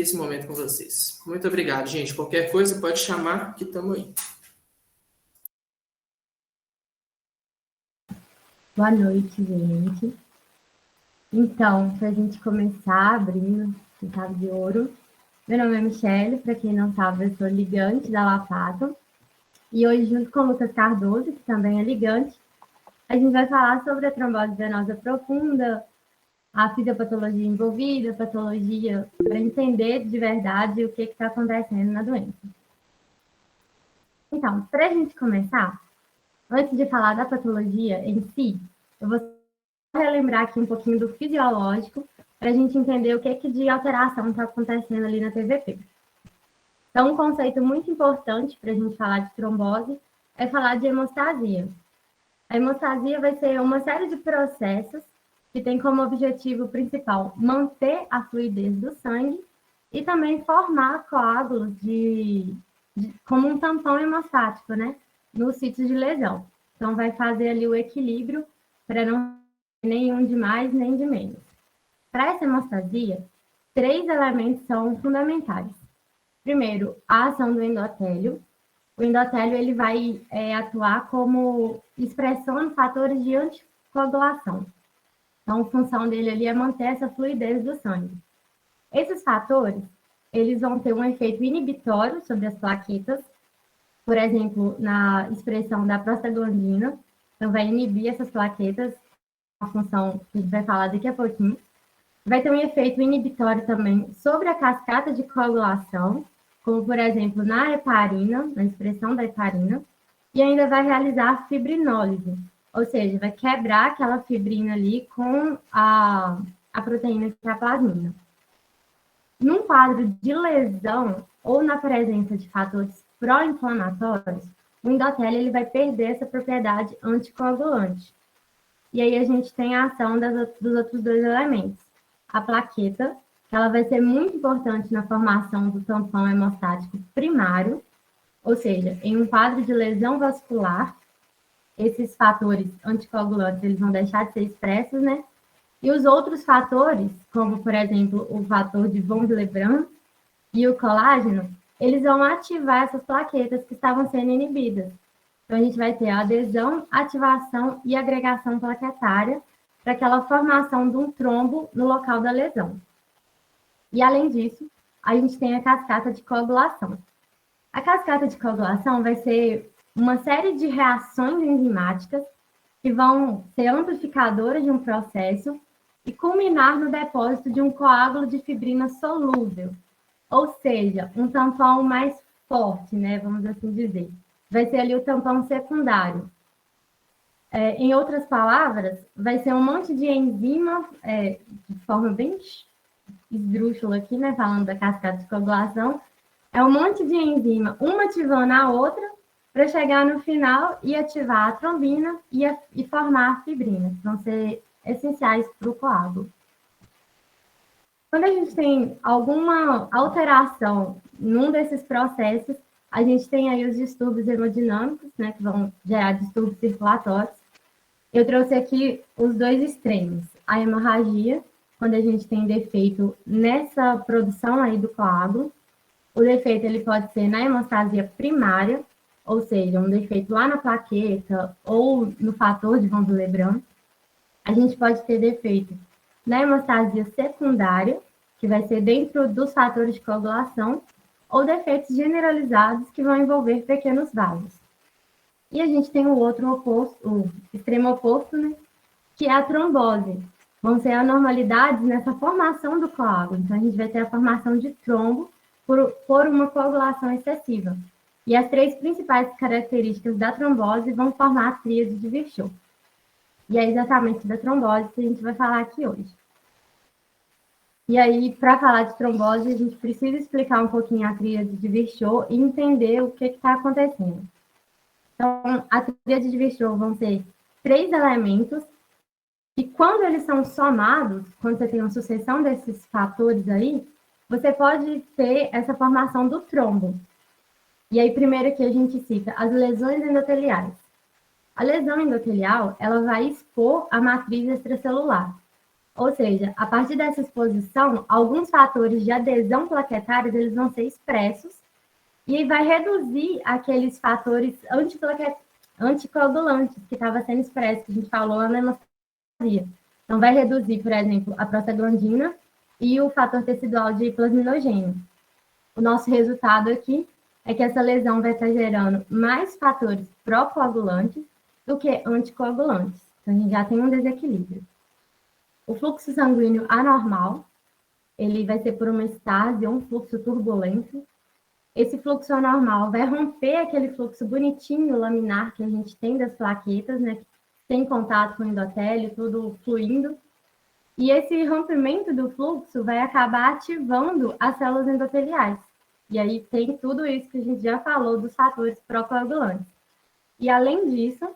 esse momento com vocês. Muito obrigado, gente. Qualquer coisa, pode chamar que estamos aí. Boa noite, gente. Então, para a gente começar abrindo o chave de ouro, meu nome é Michele, para quem não sabe, eu sou ligante da Lapato. E hoje, junto com o Lucas Cardoso, que também é ligante, a gente vai falar sobre a trombose venosa profunda, a fisiopatologia envolvida, patologia, para entender de verdade o que está acontecendo na doença. Então, para a gente começar, antes de falar da patologia em si, eu vou relembrar aqui um pouquinho do fisiológico, para a gente entender o que de alteração está acontecendo ali na TVP. Então, um conceito muito importante para a gente falar de trombose é falar de hemostasia. A hemostasia vai ser uma série de processos que tem como objetivo principal manter a fluidez do sangue e também formar coágulos como um tampão hemostático, né, nos sítios de lesão. Então, vai fazer ali o equilíbrio para não ter nenhum de mais nem de menos. Para essa hemostasia, 3 elementos são fundamentais. Primeiro, a ação do endotélio. O endotélio ele vai atuar como expressão de fatores de anticoagulação. Então, a função dele ali é manter essa fluidez do sangue. Esses fatores, eles vão ter um efeito inibitório sobre as plaquetas, por exemplo, na expressão da prostaglandina, então vai inibir essas plaquetas, a função que a gente vai falar daqui a pouquinho. Vai ter um efeito inibitório também sobre a cascata de coagulação, como, por exemplo, na heparina, na expressão da heparina, e ainda vai realizar fibrinólise, ou seja, vai quebrar aquela fibrina ali com a proteína que é a plasmina. Num quadro de lesão ou na presença de fatores pró-inflamatórios, o endotélio ele vai perder essa propriedade anticoagulante. E aí a gente tem a ação dos outros 2 elementos. A plaqueta, que ela vai ser muito importante na formação do tampão hemostático primário, ou seja, em um quadro de lesão vascular, esses fatores anticoagulantes eles vão deixar de ser expressos, né? E os outros fatores, como, por exemplo, o fator de von Willebrand e o colágeno, eles vão ativar essas plaquetas que estavam sendo inibidas. Então, a gente vai ter a adesão, ativação e agregação plaquetária para aquela formação de um trombo no local da lesão. E, além disso, a gente tem a cascata de coagulação. A cascata de coagulação vai ser uma série de reações enzimáticas que vão ser amplificadoras de um processo e culminar no depósito de um coágulo de fibrina solúvel, ou seja, um tampão mais forte, né, vamos assim dizer. Vai ser ali o tampão secundário. Em outras palavras, vai ser um monte de enzima, de forma bem esdrúxula aqui, né, falando da cascata de coagulação, é um monte de enzima, uma ativando a outra, para chegar no final e ativar a trombina e formar a fibrina, que vão ser essenciais para o coágulo. Quando a gente tem alguma alteração num desses processos, a gente tem aí os distúrbios hemodinâmicos, né, que vão gerar distúrbios circulatórios. Eu trouxe aqui os 2 extremos. A hemorragia, quando a gente tem defeito nessa produção aí do coágulo. O defeito ele pode ser na hemostasia primária, ou seja, um defeito lá na plaqueta ou no fator de von Willebrand. A gente pode ter defeito na hemostasia secundária, que vai ser dentro dos fatores de coagulação, ou defeitos generalizados que vão envolver pequenos vasos. E a gente tem o outro oposto, o extremo oposto, né, que é a trombose. Vão ser anormalidades nessa formação do coágulo. Então, a gente vai ter a formação de trombo por uma coagulação excessiva. E as 3 principais características da trombose vão formar a tríade de Virchow. E é exatamente da trombose que a gente vai falar aqui hoje. E aí, para falar de trombose, a gente precisa explicar um pouquinho a tríade de Virchow e entender o que está acontecendo. Então, a tríade de Virchow vão ser 3 elementos e quando eles são somados, quando você tem uma sucessão desses fatores aí, você pode ter essa formação do trombo. E aí, primeiro que a gente cita as lesões endoteliais. A lesão endotelial, ela vai expor a matriz extracelular. Ou seja, a partir dessa exposição, alguns fatores de adesão plaquetária eles vão ser expressos e vai reduzir aqueles fatores anticoagulantes que estava sendo expresso, que a gente falou na hemostasia. Então, vai reduzir, por exemplo, a prostaglandina e o fator tecidual de plasminogênio. O nosso resultado aqui é que essa lesão vai estar gerando mais fatores pró-coagulantes do que anticoagulantes. Então, a gente já tem um desequilíbrio. O fluxo sanguíneo anormal, ele vai ser por uma estase ou um fluxo turbulento. Esse fluxo anormal vai romper aquele fluxo bonitinho, laminar, que a gente tem das plaquetas, né? Tem contato com o endotélio, tudo fluindo. E esse rompimento do fluxo vai acabar ativando as células endoteliais. E aí tem tudo isso que a gente já falou dos fatores pró-coagulantes. E além disso,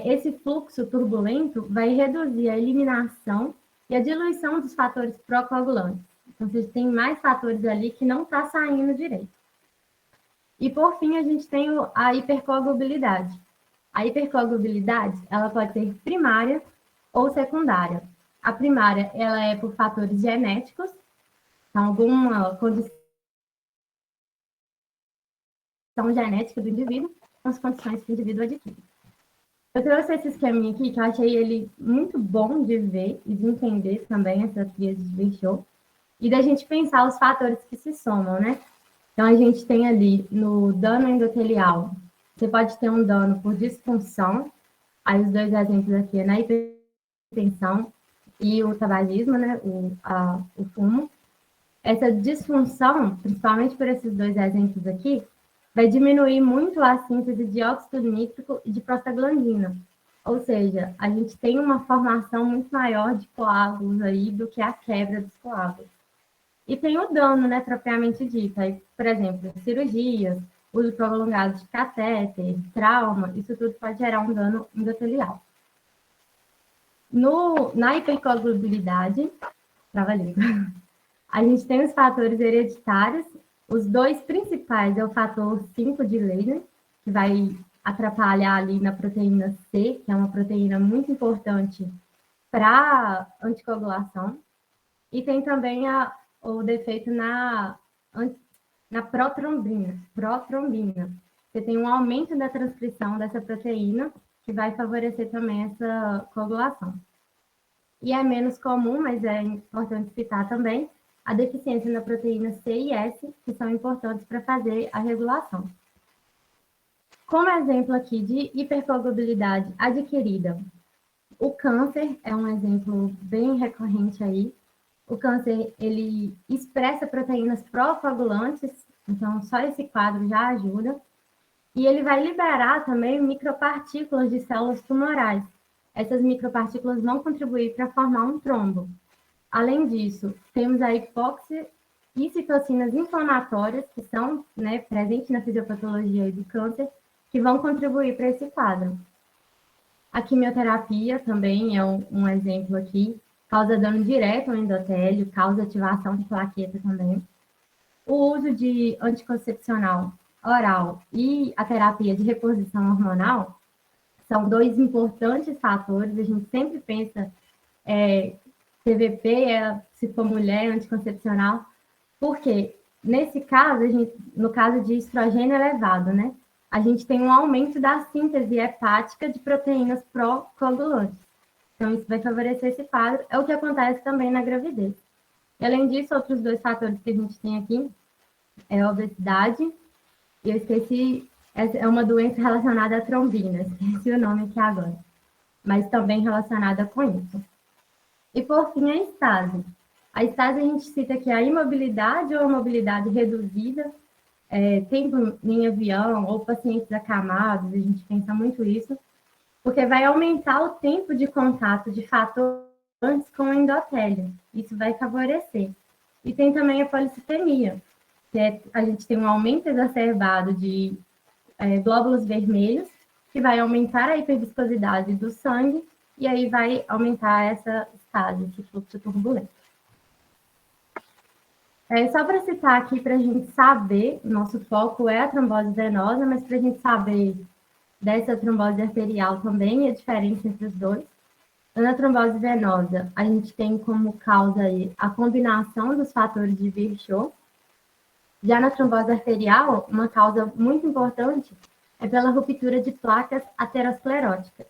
esse fluxo turbulento vai reduzir a eliminação e a diluição dos fatores pró-coagulantes. Então, você tem mais fatores ali que não está saindo direito. E, por fim, a gente tem a hipercoagulabilidade. A hipercoagulabilidade, ela pode ser primária ou secundária. A primária, ela é por fatores genéticos, então, alguma condição genética do indivíduo, com as condições que o indivíduo adquire. Eu trouxe esse esqueminha aqui, que eu achei ele muito bom de ver e de entender também, essa tríade de Virchow, e da gente pensar os fatores que se somam, né? Então, a gente tem ali no dano endotelial, você pode ter um dano por disfunção, aí os dois exemplos aqui é na hipertensão e o tabagismo, né? O fumo. Essa disfunção, principalmente por esses dois exemplos aqui, vai diminuir muito a síntese de óxido nítrico e de prostaglandina. Ou seja, a gente tem uma formação muito maior de coágulos aí do que a quebra dos coágulos. E tem o dano, né, propriamente dito. Aí, por exemplo, cirurgias, uso prolongado de catéter, trauma, isso tudo pode gerar um dano endotelial. Na hipercoagulabilidade, trava-língua, a gente tem os fatores hereditários. Os dois principais é o fator 5 de Leber, que vai atrapalhar ali na proteína C, que é uma proteína muito importante para anticoagulação. E tem também o defeito na protrombina. Você tem um aumento da transcrição dessa proteína, que vai favorecer também essa coagulação. E é menos comum, mas é importante citar também, a deficiência na proteína C e S, que são importantes para fazer a regulação. Como exemplo aqui de hipercoagulabilidade adquirida, o câncer é um exemplo bem recorrente aí. O câncer, ele expressa proteínas pró-coagulantes, então só esse quadro já ajuda. E ele vai liberar também micropartículas de células tumorais. Essas micropartículas vão contribuir para formar um trombo. Além disso, temos a hipóxia e citocinas inflamatórias, que são, né, presentes na fisiopatologia do câncer, que vão contribuir para esse quadro. A quimioterapia também é um exemplo aqui, causa dano direto ao endotélio, causa ativação de plaqueta também. O uso de anticoncepcional oral e a terapia de reposição hormonal são dois importantes fatores. A gente sempre pensa TVP, se for mulher, anticoncepcional, porque nesse caso, no caso de estrogênio elevado, né, a gente tem um aumento da síntese hepática de proteínas pró-coagulantes. Então, isso vai favorecer esse quadro. É o que acontece também na gravidez. E, além disso, outros dois fatores que a gente tem aqui é a obesidade, e eu esqueci, é uma doença relacionada à trombina, esqueci o nome aqui agora, mas também relacionada com isso. E, por fim, a estase. A estase, a gente cita aqui a imobilidade ou a mobilidade reduzida, tempo em avião ou pacientes acamados, a gente pensa muito isso, porque vai aumentar o tempo de contato de fatores com o endotélio. Isso vai favorecer. E tem também a policitemia, que a gente tem um aumento exacerbado de glóbulos vermelhos, que vai aumentar a hiperviscosidade do sangue, e aí vai aumentar essa estase, esse fluxo turbulento. Só para citar aqui, para a gente saber, nosso foco é a trombose venosa, mas para a gente saber dessa trombose arterial também, a diferença entre os dois. Na trombose venosa, a gente tem como causa aí a combinação dos fatores de Virchow. Já na trombose arterial, uma causa muito importante é pela ruptura de placas ateroscleróticas.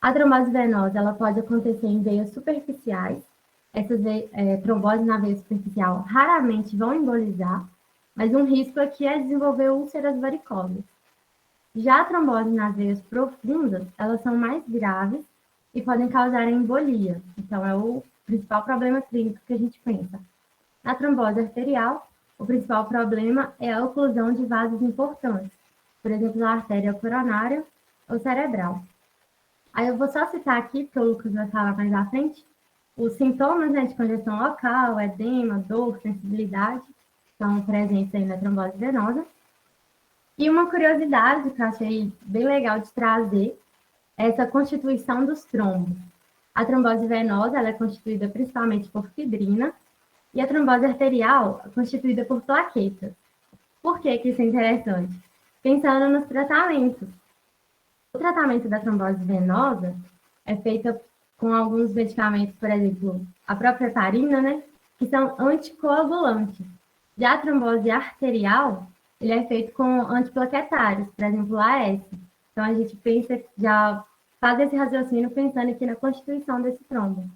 A trombose venosa ela pode acontecer em veias superficiais. Essas tromboses na veia superficial raramente vão embolizar, mas um risco aqui é desenvolver úlceras varicosas. Já a trombose nas veias profundas, elas são mais graves e podem causar embolia. Então, é o principal problema clínico que a gente pensa. Na trombose arterial, o principal problema é a oclusão de vasos importantes, por exemplo, a artéria coronária ou cerebral. Aí eu vou só citar aqui, porque o Lucas vai falar mais à frente, os sintomas, né, de congestão local, edema, dor, sensibilidade, são presentes aí na trombose venosa. E uma curiosidade que eu achei bem legal de trazer é essa constituição dos trombos. A trombose venosa ela é constituída principalmente por fibrina e a trombose arterial é constituída por plaquetas. Por que isso é interessante? Pensando nos tratamentos. O tratamento da trombose venosa é feito com alguns medicamentos, por exemplo, a própria heparina, né, que são anticoagulantes. Já a trombose arterial, ele é feito com antiplaquetários, por exemplo, AS. Então, a gente pensa, já faz esse raciocínio pensando aqui na constituição desse trombo.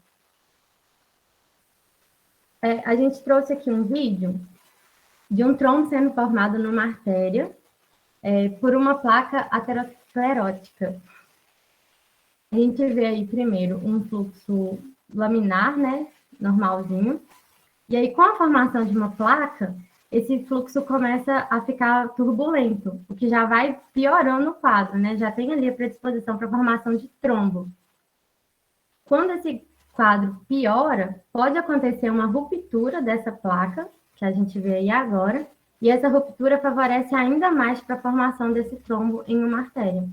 A gente trouxe aqui um vídeo de um trombo sendo formado numa artéria por uma placa aterosclerótica. A gente vê aí primeiro um fluxo laminar, né, normalzinho, e aí com a formação de uma placa, esse fluxo começa a ficar turbulento, o que já vai piorando o quadro, né? Já tem ali a predisposição para a formação de trombo. Quando esse quadro piora, pode acontecer uma ruptura dessa placa, que a gente vê aí agora, e essa ruptura favorece ainda mais para a formação desse trombo em uma artéria.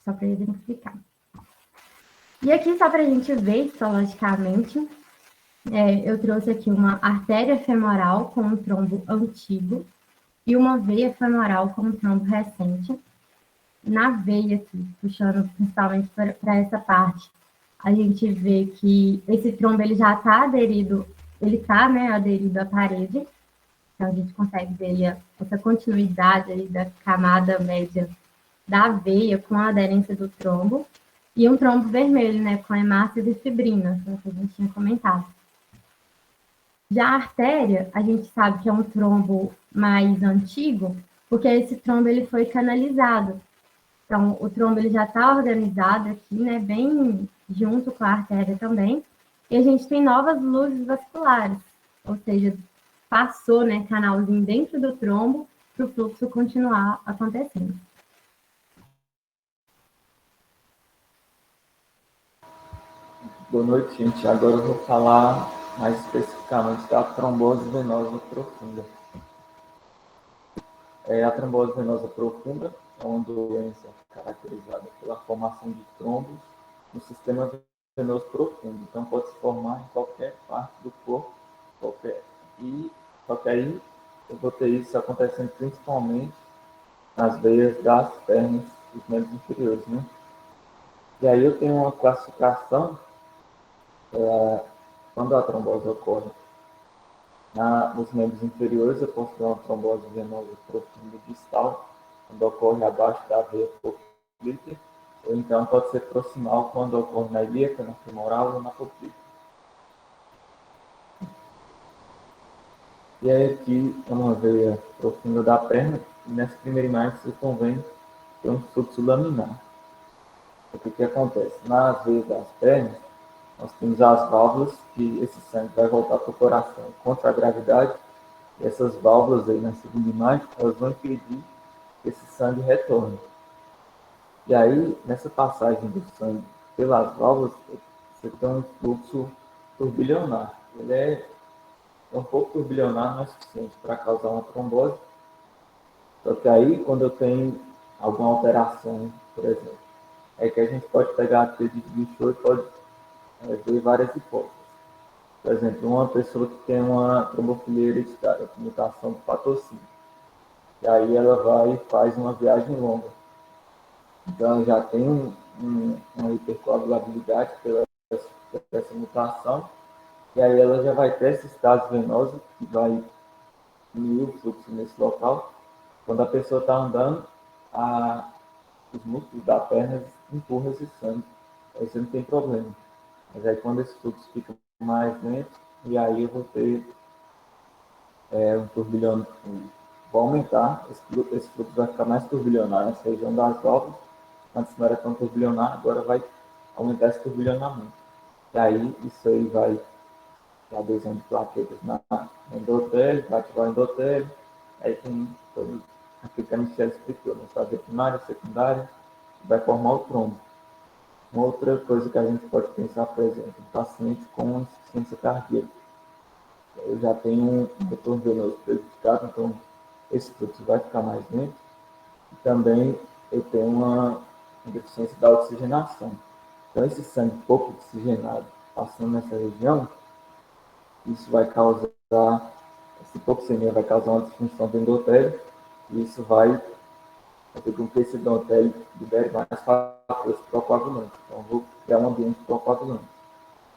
Só para exemplificar. E aqui, só para a gente ver histologicamente, eu trouxe aqui uma artéria femoral com um trombo antigo e uma veia femoral com um trombo recente. Na veia aqui, puxando principalmente para essa parte, a gente vê que esse trombo ele já está aderido, ele está, né, aderido à parede. Então, a gente consegue ver essa continuidade aí da camada média da veia com a aderência do trombo. E um trombo vermelho, né, com hemácia de fibrina, que a gente tinha comentado. Já a artéria, a gente sabe que é um trombo mais antigo, porque esse trombo ele foi canalizado. Então, o trombo ele já está organizado aqui, né, bem junto com a artéria também. E a gente tem novas luzes vasculares, ou seja, passou, né, canalzinho dentro do trombo para o fluxo continuar acontecendo. Boa noite, gente. Agora eu vou falar mais especificamente da trombose venosa profunda. A trombose venosa profunda é uma doença caracterizada pela formação de trombos no sistema venoso profundo. Então, pode se formar em qualquer parte do corpo, só que aí eu vou ter isso acontecendo principalmente nas veias das pernas dos membros inferiores, né? E aí eu tenho uma classificação quando a trombose ocorre nos membros inferiores, eu posso ter uma trombose venosa profunda distal, quando ocorre abaixo da veia poplítea, ou então pode ser proximal, quando ocorre na ilíaca, na femoral ou na poplítea. E aí aqui é uma veia profunda da perna, e nessa primeira imagem vocês estão vendo que é um fluxo laminar. O que acontece? Nas veias das pernas, nós temos as válvulas que esse sangue vai voltar para o coração contra a gravidade. E essas válvulas aí na segunda imagem, elas vão impedir que esse sangue retorne. E aí, nessa passagem do sangue pelas válvulas, você tem um fluxo turbilionar. Ele é um pouco turbilionar, não é suficiente para causar uma trombose. Só que aí, quando eu tenho alguma alteração, por exemplo, é que a gente pode pegar a tríade de Virchow e pode ver várias hipóteses. Por exemplo, uma pessoa que tem uma trombofilia hereditária, mutação do patocínio. E aí ela vai e faz uma viagem longa. Então, já tem uma hipercoagulabilidade pela essa mutação, e aí ela já vai ter esse estado venoso, que vai diminuir o fluxo nesse local. Quando a pessoa está andando, os músculos da perna empurram esse sangue, aí você não tem problema. Mas aí quando esse fluxo fica mais lento, e aí eu vou ter um turbilhão, vou aumentar, esse fluxo vai ficar mais turbilionário nessa região das válvulas, antes não era tão turbilionário, agora vai aumentar esse turbilhonamento. E aí isso aí vai ter adesão de plaquetas na endotélio, vai ativar o endotélio, aí tem todo aquilo que a Michelle explicou, né? Fazer primária, secundária, vai formar o trombo. Uma outra coisa que a gente pode pensar, por exemplo, um paciente com insuficiência cardíaca. Eu já tenho um retorno venoso prejudicado, então esse fluxo vai ficar mais lento. E também eu tenho uma deficiência da oxigenação. Então, esse sangue pouco oxigenado passando nessa região, isso vai causar, essa hipoxemia vai causar uma disfunção do endotélio, e isso vai fazer com que esse endotélio libere mais fatores procoagulantes. Então, eu vou criar um ambiente procoagulante.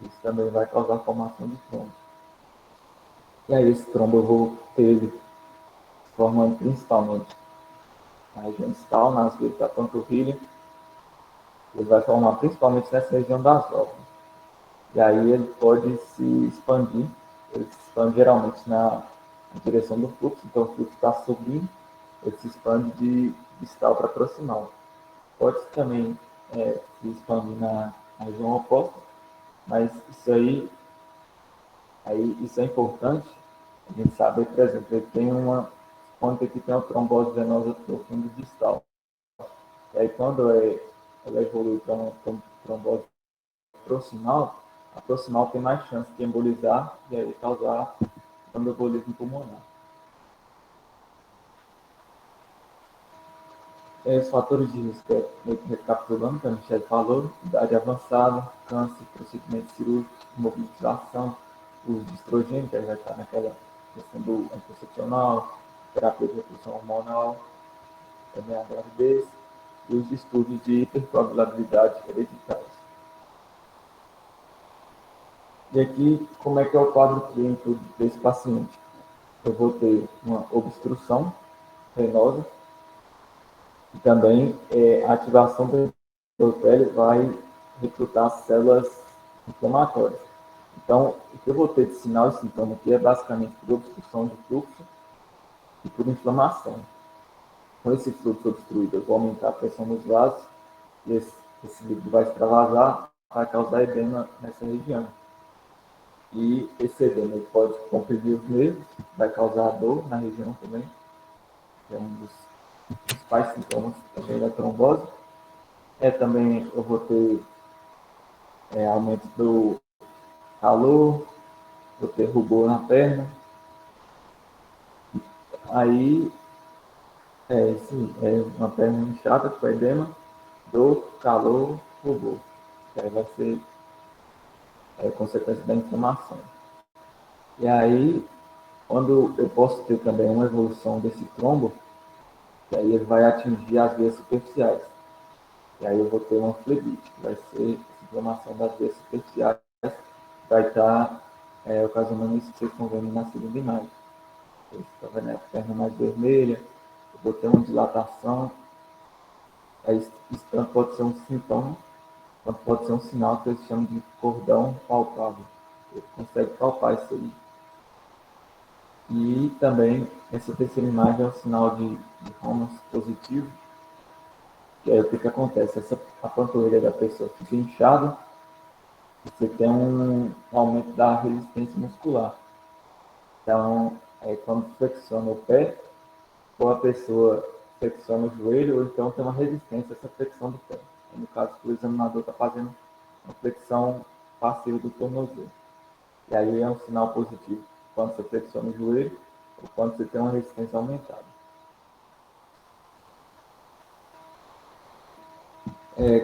Isso também vai causar a formação de trombo. E aí, esse trombo eu vou ter ele formando principalmente na região distal, nas veias da panturrilha. Ele vai formar principalmente nessa região das válvulas. E aí ele pode se expandir. Ele se expande geralmente na direção do fluxo, então o fluxo está subindo, ele se expande de distal para proximal. Pode também se expandir na região oposta, mas isso é importante a gente saber, por exemplo, ele tem quando aqui tem uma trombose venosa profunda distal. E aí quando ela evolui para uma trombose proximal, a proximal tem mais chance de embolizar e aí causar tromboembolismo pulmonar. Os fatores de risco, meio que recapitulando, que a Michelle falou: idade avançada, câncer, procedimento cirúrgico, imobilização, uso de estrogênio, que aí vai estar naquela questão do anticoncepcional, terapia de reprodução hormonal, também a gravidez, e os distúrbios de hipercoagulabilidade hereditários. E aqui, como é que é o quadro clínico desse paciente? Eu vou ter uma obstrução venosa, e também a ativação do endotélio vai recrutar células inflamatórias. Então, o que eu vou ter de sinal e sintoma aqui é basicamente por obstrução de fluxo e por inflamação. Com esse fluxo obstruído, eu vou aumentar a pressão nos vasos e esse líquido vai extravasar, vai causar edema nessa região. E esse edema ele pode comprimir os nervos, vai causar dor na região também, que é um dos principais sintomas também da trombose. Também eu vou ter aumento do calor, vou ter rubor na perna. Aí, sim, é uma perna inchada com edema, dor, calor, rubor. Que aí vai ser consequência da inflamação. E aí, quando eu posso ter também uma evolução desse trombo, que aí ele vai atingir as veias superficiais. E aí eu vou ter uma flebite, que vai ser a inflamação das veias superficiais, vai estar ocasionando isso que vocês estão vendo na segunda imagem. Vocês estão vendo a perna mais vermelha, eu vou ter uma dilatação. Isso tanto pode ser um sintoma, quanto pode ser um sinal que eles chamam de cordão palpável. Ele consegue palpar isso aí. E também, essa terceira imagem é um sinal de Raman positivo, que aí o que acontece? A panturrilha da pessoa fica inchada, você tem um aumento da resistência muscular. Então, quando flexiona o pé, ou a pessoa flexiona o joelho, ou então tem uma resistência a essa flexão do pé. No caso, o examinador está fazendo uma flexão passiva do tornozelo. E aí é um sinal positivo quando você flexiona o joelho ou quando você tem uma resistência aumentada.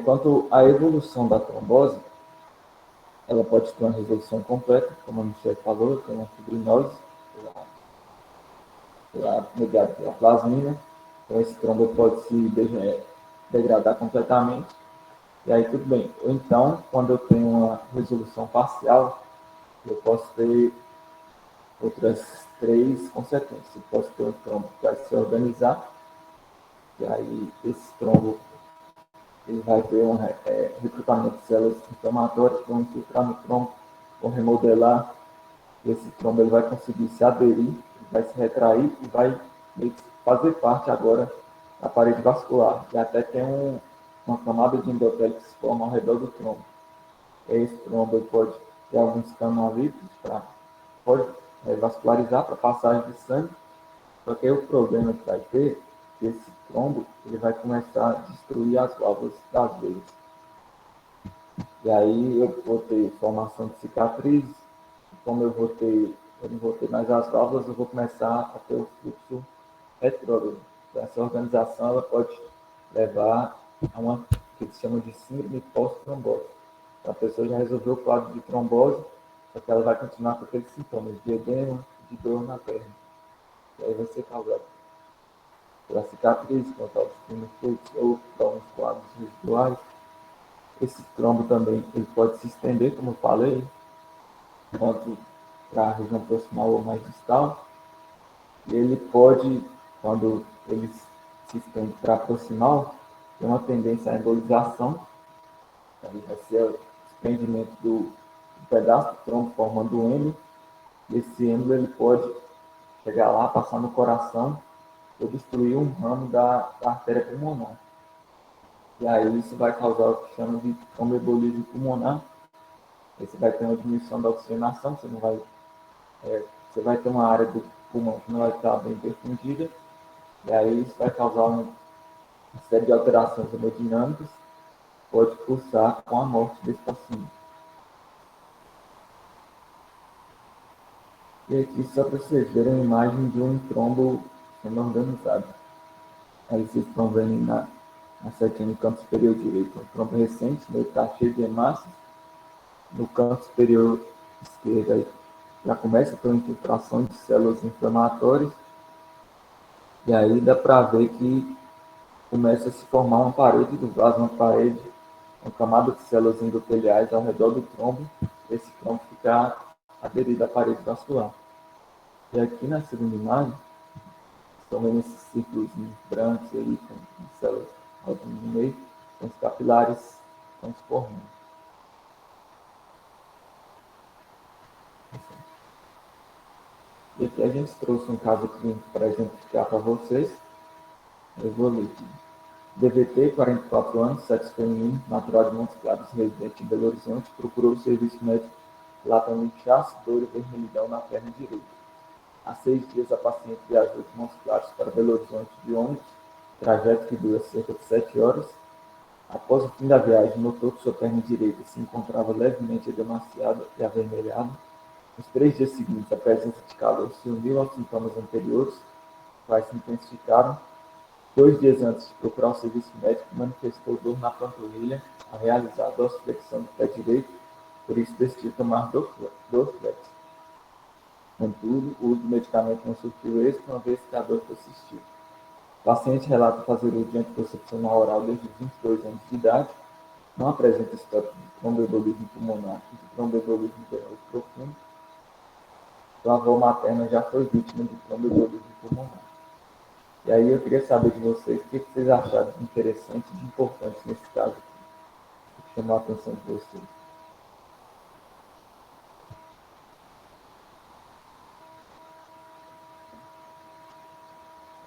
Quanto à evolução da trombose, ela pode ter uma resolução completa, como a Michelle falou, tem uma fibrinose, mediada pela plasmina. Então, esse trombo pode se degradar completamente, e aí tudo bem. Ou então, quando eu tenho uma resolução parcial, eu posso ter outras três consequências. Eu posso ter um trombo que vai se organizar, e aí esse trombo ele vai ter um recrutamento de células inflamatórias que vão infiltrar no trombo, vão remodelar. Esse trombo ele vai conseguir se aderir, vai se retrair e vai fazer parte agora da parede vascular. E até tem uma camada de endotélio que se forma ao redor do trombo. Esse trombo ele pode ter alguns canalitos pode vascularizar para passagem de sangue. Só que aí o problema que vai ter, que esse trombo ele vai começar a destruir as válvulas das veias. E aí eu vou ter formação de cicatrizes, como eu não vou ter mais as válvulas, eu vou começar a ter o fluxo retrógrado. Então, essa organização ela pode levar a uma que se chama de síndrome pós-trombose. Então, a pessoa já resolveu o quadro de trombose, só que ela vai continuar com aqueles sintomas de edema, de dor na perna. E aí vai ser causado pela cicatriz, por autoestima ou por alguns quadros residuais. Esse trombo também ele pode se estender, como eu falei, tanto para a região proximal ou mais distal. E ele pode, quando ele se estende para proximal, ter uma tendência à embolização. Aí vai ser o desprendimento do pedaço do trombo formando um êmbolo. E esse êmbolo ele pode chegar lá, passar no coração ou destruir um ramo da artéria pulmonar. E aí isso vai causar o que chama de tromboembolismo pulmonar. Aí você vai ter uma diminuição da oxigenação, você vai ter uma área do pulmão que não vai estar bem perfundida, e aí isso vai causar uma série de alterações hemodinâmicas, pode cursar com a morte desse paciente. E aqui só para vocês verem a imagem de um trombo sendo organizado. Aí vocês estão vendo na setinha no canto superior direito, um trombo recente, ele está cheio de hemácias. No canto superior esquerdo aí, já começa a ter uma infiltração de células inflamatórias, e aí dá para ver que começa a se formar uma parede do vaso, uma parede, uma camada de células endoteliais ao redor do trombo, esse trombo fica aderido à parede vascular. E aqui na segunda imagem, estão vendo esses círculos brancos aí, com células rodando no meio, são os capilares que estão se formando. E aqui a gente trouxe um caso clínico para exemplificar para vocês. Eu vou ler aqui. DVT, 44 anos, sexo feminino, natural de Montes Claros, residente em Belo Horizonte, procurou o serviço médico relatando inchaço, dor e vermelhidão na perna direita. Há 6 dias, a paciente viajou de Montes Claros para Belo Horizonte de ônibus, trajeto que dura cerca de 7 horas. Após o fim da viagem, notou que sua perna direita se encontrava levemente edemaciada e avermelhada. Nos 3 dias seguintes, a presença de calor se uniu aos sintomas anteriores, quais se intensificaram. 2 dias antes de procurar o serviço médico, manifestou dor na panturrilha ao realizar a dorsiflexão do pé direito, por isso decidiu tomar Dorflex. Contudo, o uso do medicamento não surtiu êxito, uma vez que a dor persistiu. O paciente relata fazer uso de anticoncepcional oral desde os 22 anos de idade, não apresenta histórico de tromboembolismo pulmonar e de tromboembolismo venoso profundo. Sua avó materna já foi vítima de tromboembolismo pulmonar. E aí eu queria saber de vocês o que vocês acharam de interessante e de importante nesse caso aqui, que chamou a atenção de vocês.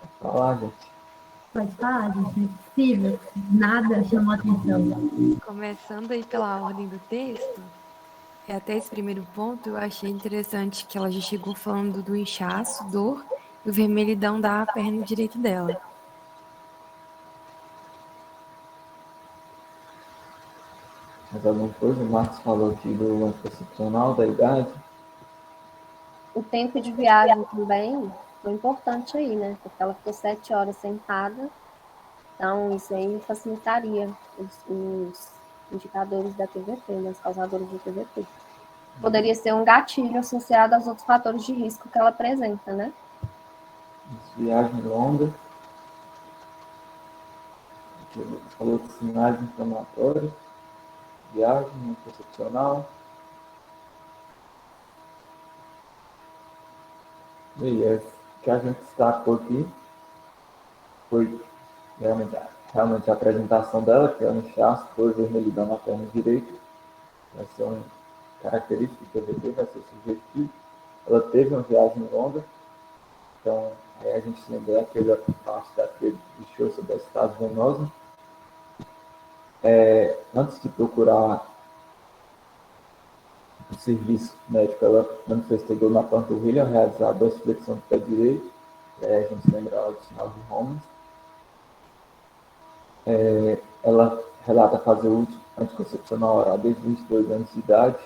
Pode falar, gente. Pode falar, gente, não é possível. Nada chamou atenção. Começando aí pela ordem do texto, até esse primeiro ponto, eu achei interessante que ela já chegou falando do inchaço, dor e o vermelhidão da perna direita dela. Mais alguma coisa? O Marcos falou aqui do anticoncepcional, da idade. O tempo de viagem também foi importante aí, né? Porque ela ficou 7 horas sentada, então isso aí facilitaria os indicadores da TVT, né? Os causadores de TVT. Poderia ser um gatilho associado aos outros fatores de risco que ela apresenta, né? Viagem longa. falou de sinais inflamatórios, viagem não concepcional. E o que a gente destacou aqui foi realmente a apresentação dela, que é um inchaço, dor, vermelhidão na perna direita. Vai ser uma característica do TVT, vai ser sugestivo. Ela teve uma viagem longa, então aí a gente lembra aquela parte daquele bicho sobre a estase venosa. Antes de procurar o serviço médico, ela manifestou dor na panturrilha, realizar 2 flexões do pé direito, a gente lembra ela do sinal de Holmes. Ela relata fazer uso anticoncepcional oral desde 22 anos de idade,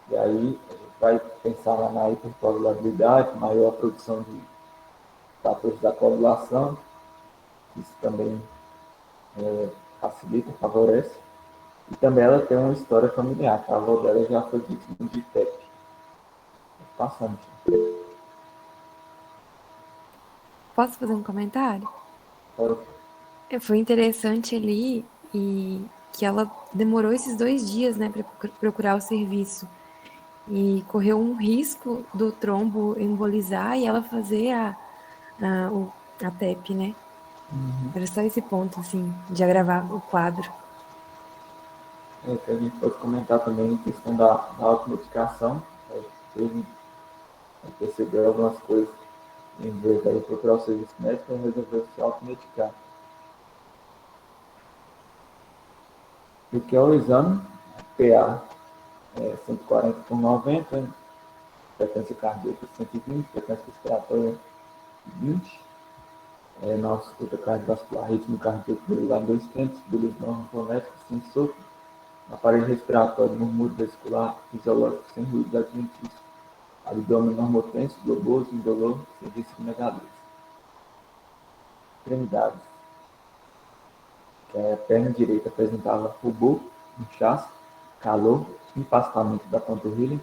e aí a gente vai pensar na hipercoagulabilidade, maior produção de fatores da coagulação, isso também facilita, favorece. E também ela tem uma história familiar, que a avó dela já foi vítima de TEP. Passando. Posso fazer um comentário? Pode. Foi interessante ali e que ela demorou esses 2 dias, né, para procurar o serviço e correu um risco do trombo embolizar e ela fazer a TEP, né? Era só esse ponto, assim, de agravar o quadro. Que a gente pode comentar também a questão da automedicação. Ele percebeu algumas coisas em vez de procurar o serviço médico, ele resolveu se automedicar. O que é o exame? PA 140 por 90, frequência cardíaca 120, frequência respiratória 20, na ausculta cardiovascular, ritmo cardíaco regular 2 tempos, bilismo fonético sem sopro, aparelho respiratório, murmúrio vesicular, fisiológico sem ruído adventício, abdômen normotenso, globoso, indolor, serviço de megalese. Extremidades. A perna direita apresentava rubor, inchaço, calor, empastamento da panturrilha.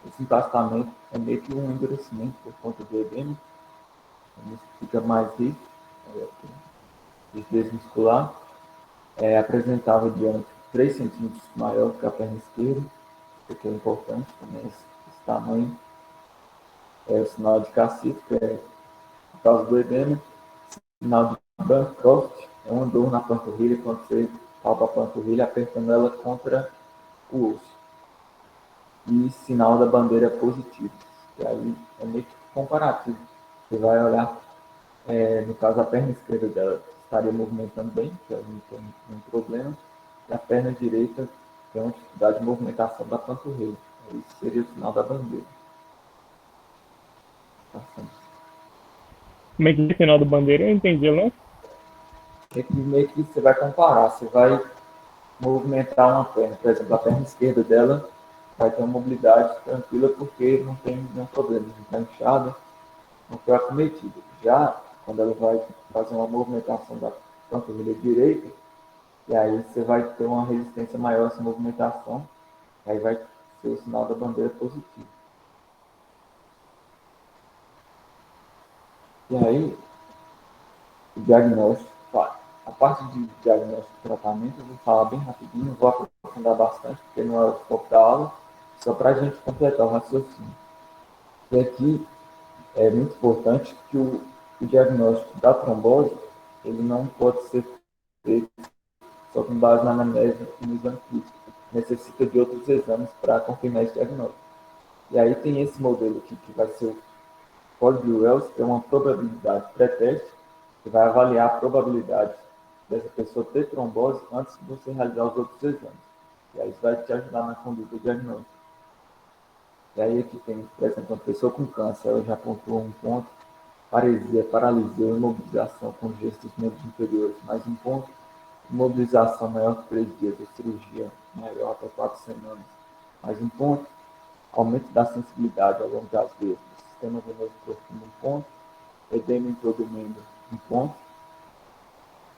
Esse empastamento é meio que um endurecimento por conta do edema, fica mais rico, rigidez muscular. Apresentava o diâmetro 3 centímetros maior que a perna esquerda, o que é importante também, esse tamanho. O sinal de cacito, que é por causa do edema. Sinal de Bancroft é uma dor na panturrilha, quando você palpa a panturrilha, apertando ela contra o osso. E sinal da bandeira positivo, que aí é meio que comparativo. Você vai olhar, no caso, a perna esquerda dela estaria movimentando bem, que ela não tem nenhum problema, e a perna direita tem uma dificuldade de movimentação da panturrilha. Isso seria o sinal da bandeira. Como é que é o sinal da bandeira? Eu entendi, não? Meio que você vai comparar, você vai movimentar uma perna, por exemplo, a perna esquerda dela vai ter uma mobilidade tranquila porque não tem nenhum problema, não está inchada, não foi acometida. Já quando ela vai fazer uma movimentação da panturrilha direita, e aí você vai ter uma resistência maior a essa movimentação, aí vai ser o sinal da bandeira positivo. E aí, o diagnóstico, a parte de diagnóstico e tratamento, eu vou falar bem rapidinho, não vou aprofundar bastante, porque não é o foco da aula, só para a gente completar o raciocínio. E aqui é muito importante que o diagnóstico da trombose, ele não pode ser feito só com base na anamnese e no exame físico. Necessita de outros exames para confirmar esse diagnóstico. E aí tem esse modelo aqui, que vai ser o Ford-Wells, que é uma probabilidade pré-teste, que vai avaliar a probabilidade dessa pessoa ter trombose antes de você realizar os outros exames. E aí isso vai te ajudar na conduta diagnóstica. E aí aqui tem, por exemplo, uma pessoa com câncer, ela já pontuou um ponto, paresia, paralisia, imobilização com gestos membros inferiores, mais um ponto, imobilização maior que 3 dias, ou cirurgia maior até 4 semanas, mais um ponto, aumento da sensibilidade ao longo das veias do sistema venoso profundo, um ponto, edema em todo o membro, um ponto,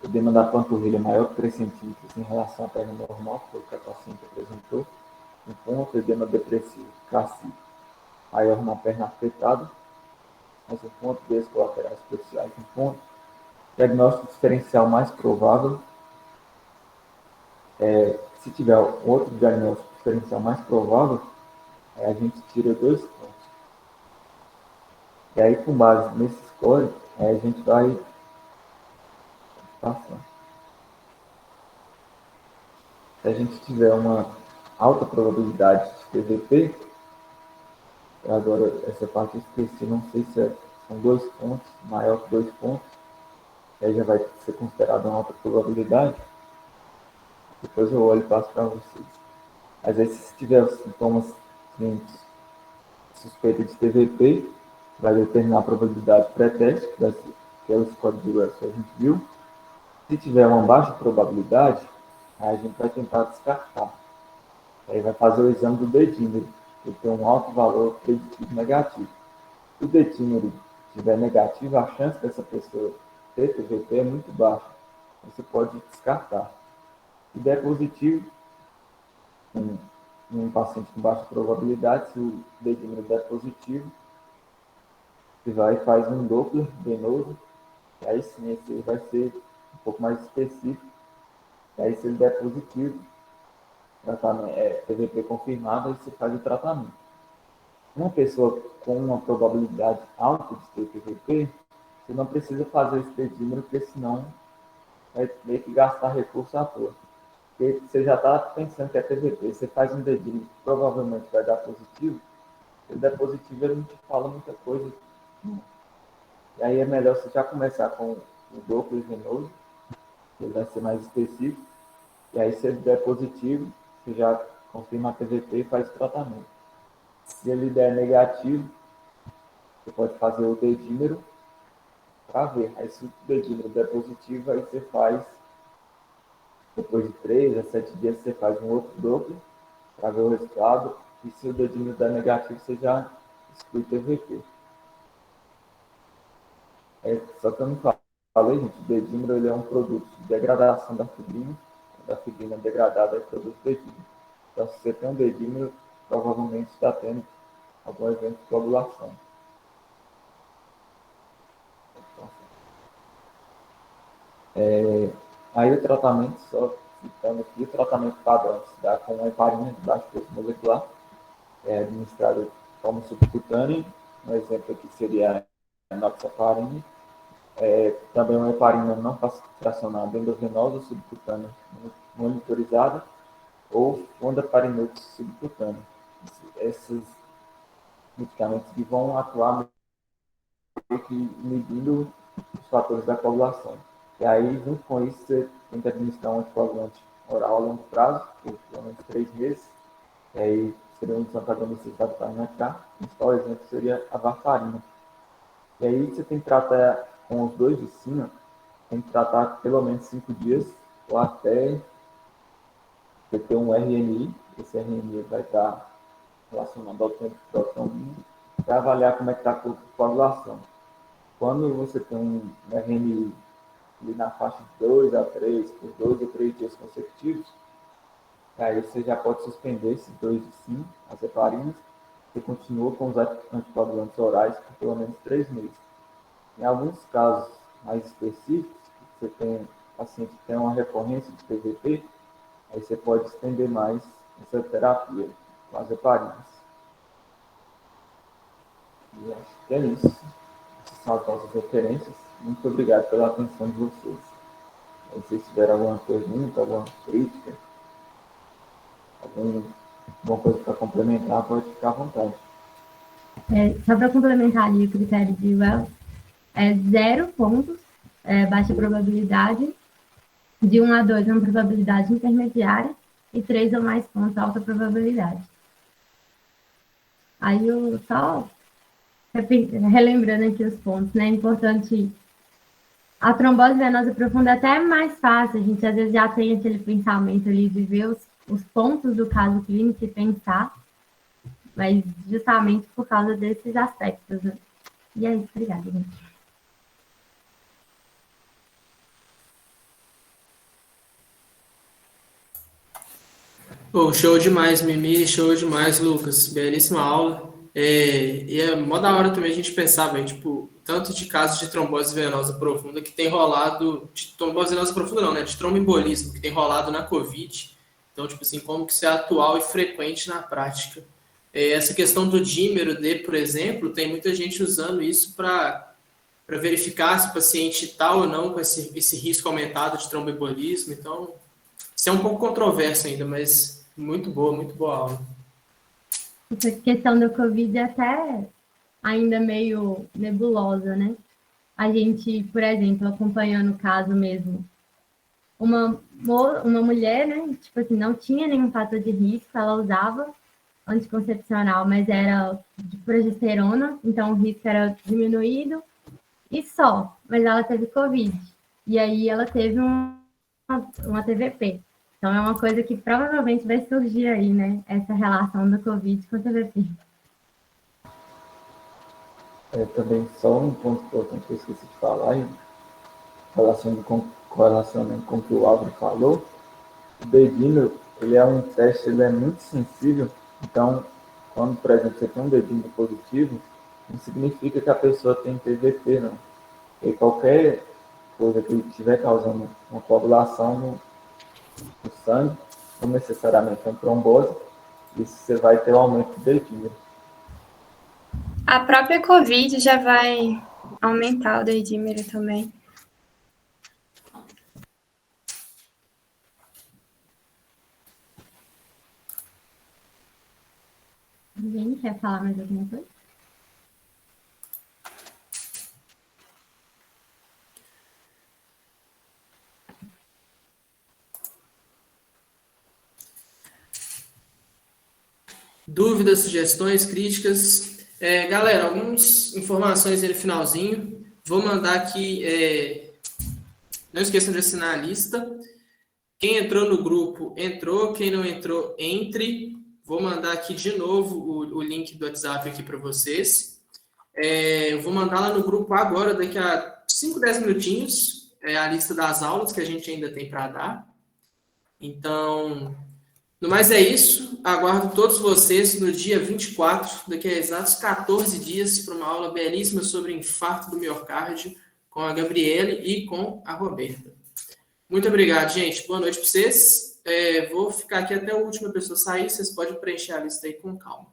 edema da panturrilha maior que 3 centímetros em relação à perna normal, que foi o que a paciente apresentou, um ponto, edema depressivo, cacete, maior na perna afetada, mais um ponto, veias colaterais superficiais, um ponto, diagnóstico diferencial mais provável, Se tiver outro diagnóstico diferencial mais provável, a gente tira 2 pontos. E aí, com base nesse score, a gente vai passar. Se a gente tiver uma alta probabilidade de TVP, agora essa parte eu esqueci, não sei se são 2 pontos, maior que 2 pontos, aí já vai ser considerado uma alta probabilidade. Depois eu olho e passo para vocês. Às vezes, se tiver sintomas clínicos suspeita de TVP, vai determinar a probabilidade pré-teste, aqueles códigos que a gente viu. Se tiver uma baixa probabilidade, aí a gente vai tentar descartar. Aí vai fazer o exame do dedímero, que tem um alto valor preditivo negativo. Se o dedímero estiver negativo, a chance dessa pessoa ter TVP é muito baixa. Você pode descartar. Se der positivo, um paciente com baixa probabilidade, se o dedímero der positivo, você vai e faz um Doppler venoso, e aí sim, esse vai ser um pouco mais específico. E aí, se ele der positivo, TVP confirmado, aí você faz o tratamento. Uma pessoa com uma probabilidade alta de ter TVP, você não precisa fazer esse dedímero, porque senão vai ter que gastar recurso à toa. Porque você já está pensando que é TVP, você faz um dedímero, provavelmente vai dar positivo. Se ele der positivo, ele não te fala muita coisa. E aí é melhor você já começar com o Doppler venoso, que ele vai ser mais específico. E aí, se ele der positivo, você já confirma a TVP e faz o tratamento. Se ele der negativo, você pode fazer o dedímero para ver. Aí, se o dedímero der positivo, aí você faz, depois de 3 a 7 dias, você faz um outro Doppler para ver o resultado. E se o dedímero der negativo, você já exclui TVP. Só que eu não falei, gente, o dedímero ele é um produto de degradação da fibrina. Da fibrina degradada é produto dedímero. Então, se você tem um dedímero, provavelmente está tendo algum evento de coagulação. Aí o tratamento, só citando aqui, o tratamento padrão se dá com uma heparina de baixo peso molecular, administrado de forma subcutânea. Um exemplo aqui seria a enoxaparina. Também uma heparina não fracionada endovenosa subcutânea monitorizada ou fondaparinose subcutânea. Esses medicamentos que vão atuar meio que inibindo os fatores da coagulação. E aí, junto com isso, você tem que administrar um anticoagulante oral a longo prazo, por pelo menos 3 meses. E aí, seria um dos antagonistas da vitamina K. O principal exemplo seria a varfarina. E aí, você tem que tratar com os dois de cima, tem que tratar pelo menos 5 dias, ou até você ter um RNI. Esse RNI vai estar relacionado ao tempo de protonina, para avaliar como é que está a coagulação. Quando você tem um RNI ali na faixa de 2 a 3, por 2 ou 3 dias consecutivos, aí você já pode suspender esses 2 de cima, as heparinas, e continua com os anticoagulantes orais por pelo menos 3 meses. Em alguns casos mais específicos, você tem paciente que tem uma recorrência de TVP, aí você pode estender mais essa terapia com as heparinas. E acho que é isso. Essas são as nossas referências. Muito obrigado pela atenção de vocês. Se vocês tiverem alguma pergunta, alguma crítica, alguma coisa para complementar, pode ficar à vontade. Só para complementar ali o critério de Wells, 0 pontos, baixa probabilidade, de 1 a 2 uma probabilidade intermediária, e 3 ou mais pontos, alta probabilidade. Aí eu só relembrando aqui os pontos, né? É importante. A trombose venosa profunda é até mais fácil, a gente às vezes já tem aquele pensamento ali de ver os pontos do caso clínico e pensar, mas justamente por causa desses aspectos, né? E é isso, obrigada, gente. Show demais, Mimi, show demais, Lucas. Belíssima aula. E é mó da hora também a gente pensar, velho, tipo, tanto de casos de trombose venosa profunda que tem rolado, de trombose venosa profunda não, né, de tromboembolismo que tem rolado na Covid, Então, tipo assim, como que isso é atual e frequente na prática. Essa questão do dímero D, por exemplo, tem muita gente usando isso para verificar se o paciente está ou não com esse risco aumentado de tromboembolismo. Então, isso é um pouco controverso ainda, mas muito boa aula. Essa questão do Covid é até ainda meio nebulosa, né? A gente, por exemplo, acompanhando o caso mesmo, uma mulher, né, tipo assim, não tinha nenhum fator de risco, ela usava anticoncepcional, mas era de progesterona, então o risco era diminuído e só, mas ela teve Covid. E aí ela teve uma TVP. Então é uma coisa que provavelmente vai surgir aí, né, essa relação da Covid com a TVP. Também só um ponto importante que eu esqueci de falar, correlacionando com o que o Álvaro falou, o dedímero, ele é um teste, ele é muito sensível, então, quando, por exemplo, você tem um dedímero positivo, não significa que a pessoa tem TVP, não. E qualquer coisa que estiver causando uma coagulação no sangue, não necessariamente uma trombose, isso você vai ter um aumento do dedímero. A própria Covid já vai aumentar o dedímero também. Alguém quer falar mais alguma coisa? Dúvidas, sugestões, críticas? Galera, algumas informações aí no finalzinho. Vou mandar aqui. Não esqueçam de assinar a lista. Quem entrou no grupo, entrou. Quem não entrou, entre. Vou mandar aqui de novo o link do WhatsApp aqui para vocês. Eu vou mandar lá no grupo agora, daqui a 5, 10 minutinhos, a lista das aulas que a gente ainda tem para dar. Então, no mais é isso. Aguardo todos vocês no dia 24, daqui a exatos 14 dias, para uma aula belíssima sobre infarto do miocárdio com a Gabriele e com a Roberta. Muito obrigado, gente. Boa noite para vocês. Vou ficar aqui até a última pessoa sair. Vocês podem preencher a lista aí com calma.